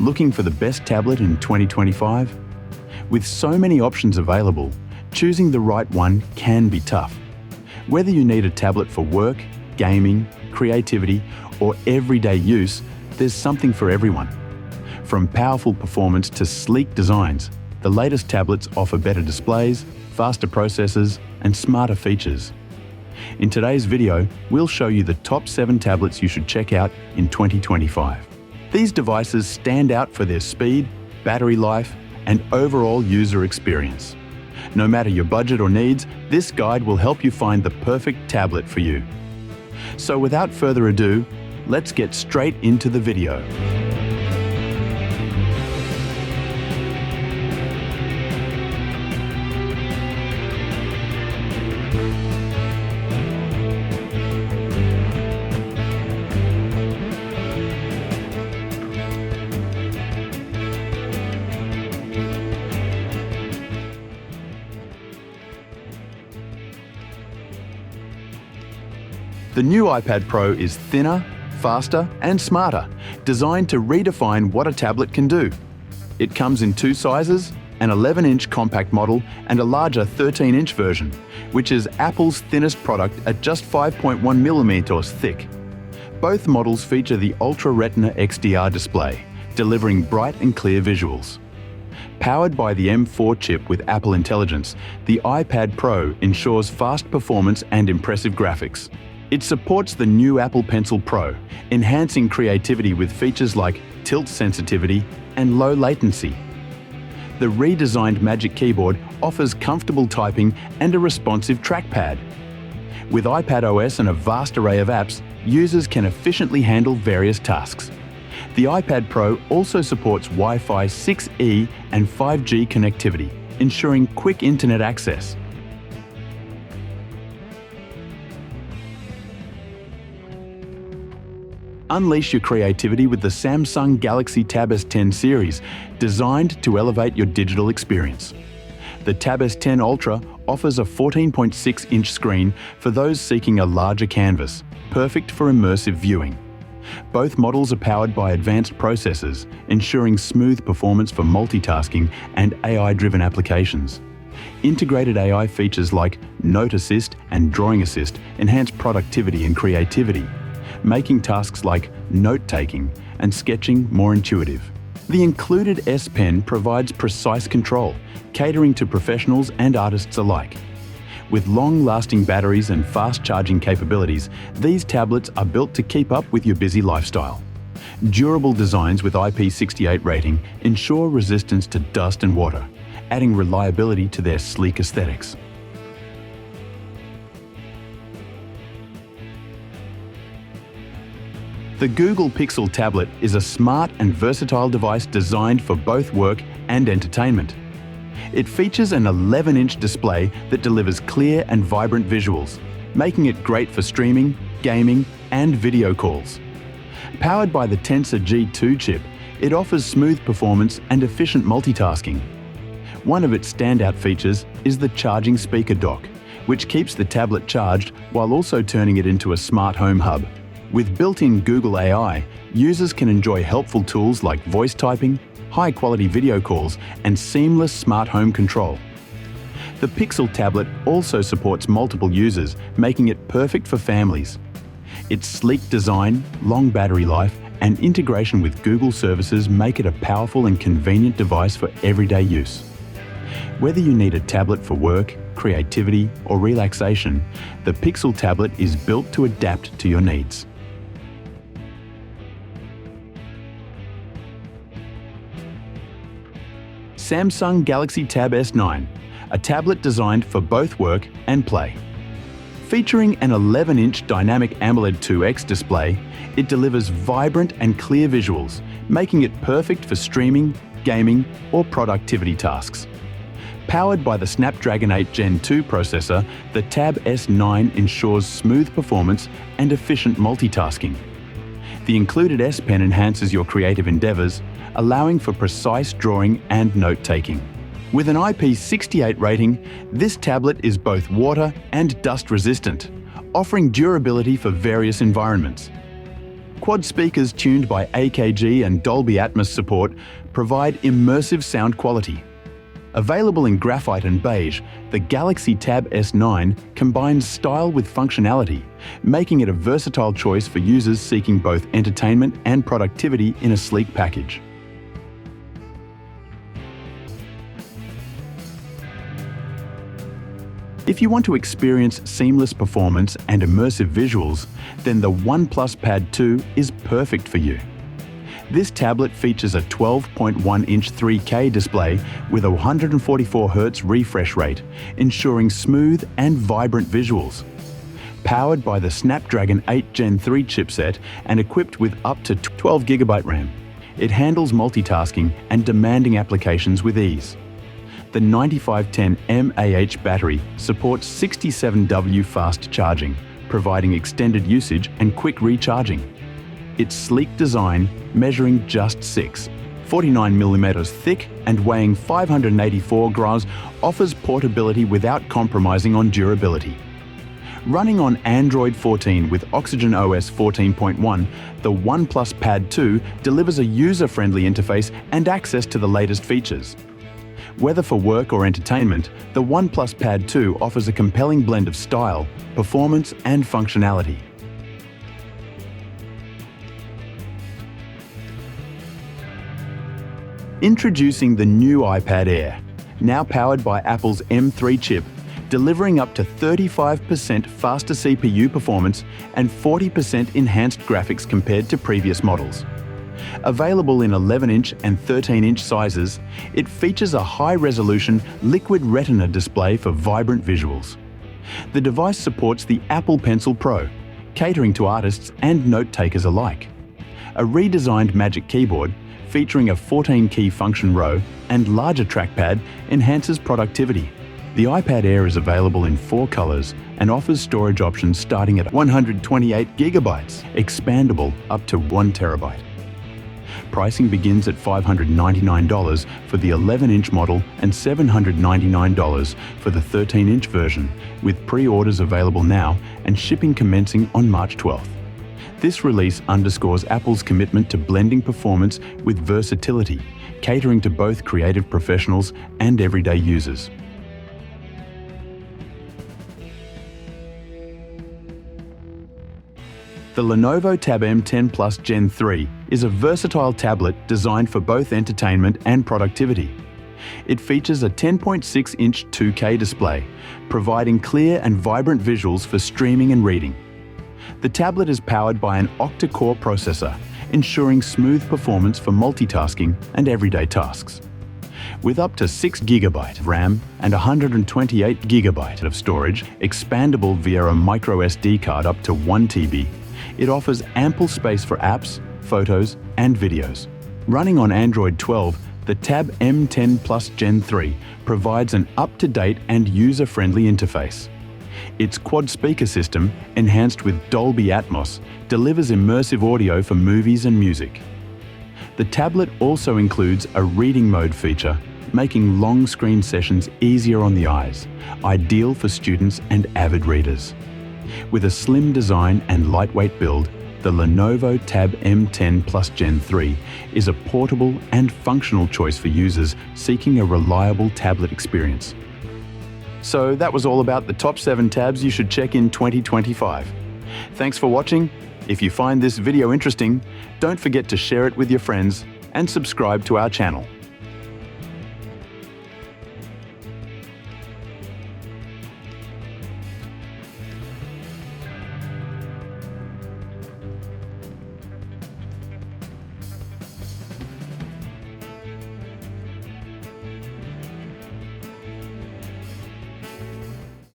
Looking for the best tablet in 2025? With so many options available, choosing the right one can be tough. Whether you need a tablet for work, gaming, creativity, or everyday use, there's something for everyone. From powerful performance to sleek designs, the latest tablets offer better displays, faster processors, and smarter features. In today's video, we'll show you the top 7 tablets you should check out in 2025. These devices stand out for their speed, battery life, and overall user experience. No matter your budget or needs, this guide will help you find the perfect tablet for you. So without further ado, let's get straight into the video. The new iPad Pro is thinner, faster, and smarter, designed to redefine what a tablet can do. It comes in 2 sizes, an 11-inch compact model and a larger 13-inch version, which is Apple's thinnest product at just 5.1mm thick. Both models feature the Ultra Retina XDR display, delivering bright and clear visuals. Powered by the M4 chip with Apple Intelligence, the iPad Pro ensures fast performance and impressive graphics. It supports the new Apple Pencil Pro, enhancing creativity with features like tilt sensitivity and low latency. The redesigned Magic Keyboard offers comfortable typing and a responsive trackpad. With iPadOS and a vast array of apps, users can efficiently handle various tasks. The iPad Pro also supports Wi-Fi 6E and 5G connectivity, ensuring quick internet access. Unleash your creativity with the Samsung Galaxy Tab S10 series, designed to elevate your digital experience. The Tab S10 Ultra offers a 14.6-inch screen for those seeking a larger canvas, perfect for immersive viewing. Both models are powered by advanced processors, ensuring smooth performance for multitasking and AI-driven applications. Integrated AI features like Note Assist and Drawing Assist enhance productivity and creativity, making tasks like note-taking and sketching more intuitive. The included S Pen provides precise control, catering to professionals and artists alike. With long-lasting batteries and fast-charging capabilities, these tablets are built to keep up with your busy lifestyle. Durable designs with IP68 rating ensure resistance to dust and water, adding reliability to their sleek aesthetics. The Google Pixel tablet is a smart and versatile device designed for both work and entertainment. It features an 11-inch display that delivers clear and vibrant visuals, making it great for streaming, gaming, and video calls. Powered by the Tensor G2 chip, it offers smooth performance and efficient multitasking. One of its standout features is the charging speaker dock, which keeps the tablet charged while also turning it into a smart home hub. With built-in Google AI, users can enjoy helpful tools like voice typing, high-quality video calls, and seamless smart home control. The Pixel tablet also supports multiple users, making it perfect for families. Its sleek design, long battery life, and integration with Google services make it a powerful and convenient device for everyday use. Whether you need a tablet for work, creativity, or relaxation, the Pixel tablet is built to adapt to your needs. Samsung Galaxy Tab S9, a tablet designed for both work and play. Featuring an 11-inch dynamic AMOLED 2X display, it delivers vibrant and clear visuals, making it perfect for streaming, gaming, or productivity tasks. Powered by the Snapdragon 8 Gen 2 processor, the Tab S9 ensures smooth performance and efficient multitasking. The included S Pen enhances your creative endeavors, allowing for precise drawing and note-taking. With an IP68 rating, this tablet is both water and dust resistant, offering durability for various environments. Quad speakers tuned by AKG and Dolby Atmos support provide immersive sound quality. Available in graphite and beige, the Galaxy Tab S9 combines style with functionality, making it a versatile choice for users seeking both entertainment and productivity in a sleek package. If you want to experience seamless performance and immersive visuals, then the Oneplus Pad 2 is perfect for you. This tablet features a 12.1-inch 3K display with a 144Hz refresh rate, ensuring smooth and vibrant visuals. Powered by the Snapdragon 8 Gen 3 chipset and equipped with up to 12GB RAM, it handles multitasking and demanding applications with ease. The 9510 mAh battery supports 67W fast charging, providing extended usage and quick recharging. Its sleek design, measuring just 49mm thick and weighing 584 grams, offers portability without compromising on durability. Running on Android 14 with Oxygen OS 14.1, the Oneplus Pad 2 delivers a user-friendly interface and access to the latest features. Whether for work or entertainment, the Oneplus Pad 2 offers a compelling blend of style, performance, and functionality. Introducing the new iPad Air, now powered by Apple's M3 chip, delivering up to 35% faster CPU performance and 40% enhanced graphics compared to previous models. Available in 11-inch and 13-inch sizes, it features a high-resolution liquid retina display for vibrant visuals. The device supports the Apple Pencil Pro, catering to artists and note-takers alike. A redesigned Magic Keyboard, featuring a 14-key function row and larger trackpad, enhances productivity. The iPad Air is available in 4 colors and offers storage options starting at 128GB, expandable up to 1TB. Pricing begins at $599 for the 11-inch model and $799 for the 13-inch version, with pre-orders available now and shipping commencing on March 12th. This release underscores Apple's commitment to blending performance with versatility, catering to both creative professionals and everyday users. The Lenovo Tab M10 Plus Gen 3 is a versatile tablet designed for both entertainment and productivity. It features a 10.6-inch 2K display, providing clear and vibrant visuals for streaming and reading. The tablet is powered by an octa-core processor, ensuring smooth performance for multitasking and everyday tasks. With up to 6GB of RAM and 128GB of storage, expandable via a microSD card up to 1TB, it offers ample space for apps, photos, and videos. Running on Android 12, the Tab M10 Plus Gen 3 provides an up-to-date and user-friendly interface. Its quad speaker system, enhanced with Dolby Atmos, delivers immersive audio for movies and music. The tablet also includes a reading mode feature, making long screen sessions easier on the eyes, ideal for students and avid readers. With a slim design and lightweight build, the Lenovo Tab M10 Plus Gen 3 is a portable and functional choice for users seeking a reliable tablet experience. So that was all about the top 7 tabs you should check in 2025. Thanks for watching. If you find this video interesting, don't forget to share it with your friends and subscribe to our channel.